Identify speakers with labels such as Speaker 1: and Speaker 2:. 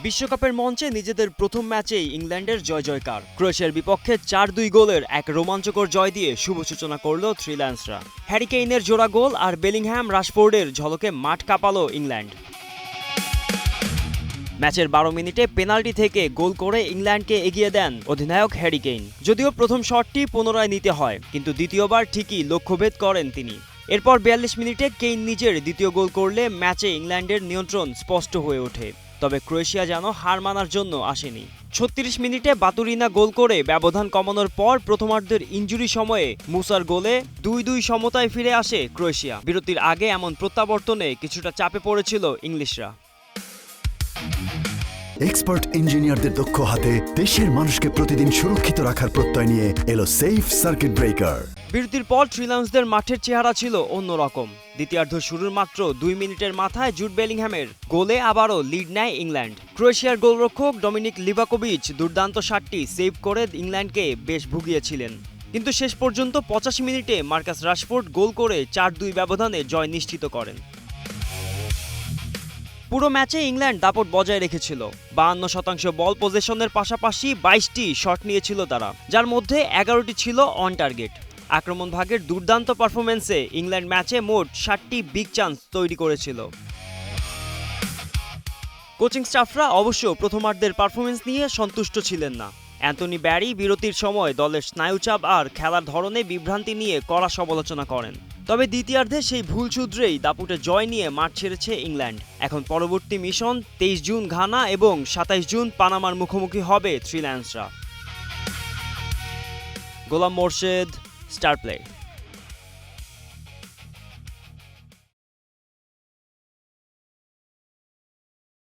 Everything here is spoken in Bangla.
Speaker 1: বিশ্বকাপের মঞ্চে নিজেদের প্রথম ম্যাচেই ইংল্যান্ডের জয়জয়কার। ক্রোয়েশিয়ার বিপক্ষে ৪-২ গোলের এক রোমাঞ্চকর জয় দিয়ে শুভ সূচনা করল থ্রি লায়ন্সরা। হ্যারি কেইনের জোড়া গোল আর বেলিংহ্যাম রাশফোর্ডের ঝলকে মাঠ কাঁপালো ইংল্যান্ড। ম্যাচের ১২ মিনিটে পেনাল্টি থেকে গোল করে ইংল্যান্ডকে এগিয়ে দেন অধিনায়ক হ্যারি কেইন। যদিও প্রথম শটটি পুনরায় নিতে হয়, কিন্তু দ্বিতীয়বার ঠিকই লক্ষ্যভেদ করেন তিনি। এরপর ৪২ মিনিটে কেইন নিজের দ্বিতীয় গোল করলে ম্যাচে ইংল্যান্ডের নিয়ন্ত্রণ স্পষ্ট হয়ে ওঠে। তবে ক্রোয়েশিয়া যেন হার মানার জন্য আসেনি। ৩৬ মিনিটে বাতুরিনা গোল করে ব্যবধান কমানোর পর প্রথমার্ধের ইনজুরি সময়ে মুসার গোলে ২-২ সমতায় ফিরে আসে ক্রোয়েশিয়া। বিরতির আগে এমন প্রত্যাবর্তনে কিছুটা চাপে পড়েছিল ইংলিশরা।
Speaker 2: এক্সপার্ট ইঞ্জিনিয়ারদের দক্ষ হাতে দেশের মানুষকে প্রতিদিন সুরক্ষিত রাখার প্রত্যয় নিয়ে এলো সেফ সার্কিট ব্রেকার।
Speaker 1: বিরতির পর থ্রি লায়ন্সদের মাঠের চেহারা ছিল অন্যরকম। দ্বিতীয়ার্ধ শুরুর মাত্র ২ মিনিটের মাথায় জুড বেলিংহ্যামের গোলে আবারও লিড নেয় ইংল্যান্ড। ক্রোয়েশিয়ার গোলরক্ষক ডমিনিক লিভাকোভিচ দুর্দান্ত শটটি সেভ করে ইংল্যান্ডকে বেশ ভুগিয়েছিলেন। কিন্তু শেষ পর্যন্ত ৮৫ মিনিটে মার্কাস রাশফোর্ড গোল করে ৪-২ ব্যবধানে জয় নিশ্চিত করেন। পুরো ম্যাচে ইংল্যান্ড দাপট বজায় রেখেছিল। ৫২% বল পজিশনের পাশাপাশি ২২টি শট নিয়েছিল তারা, যার মধ্যে ১১টি ছিল অন টার্গেট। আক্রমণ ভাগের দুর্দান্ত পারফরম্যান্সে ইংল্যান্ড ম্যাচে মোট ৬০টি বিগ চান্স তৈরি করেছিল। কোচিং স্টাফরা অবশ্য প্রথমার্ধের পারফরম্যান্স নিয়ে সন্তুষ্ট ছিলেন না। অ্যান্টনি ব্যারি বিরতির সময় দলের স্নায়ুচাপ আর খেলার ধরনে বিভ্রান্তি নিয়ে কড়া সমালোচনা করেন। তবে দ্বিতীয়ার্ধে সেই ভুল শুধরেই দাপুটে জয় নিয়ে মাঠ ছেড়েছে ইংল্যান্ড। এখন পরবর্তী মিশন ২৩ জুন ঘানা এবং ২৭ জুন পানামার মুখোমুখি হবে থ্রি লায়ন্সরা। গোলাম মোর্শেদ, স্টার প্লে।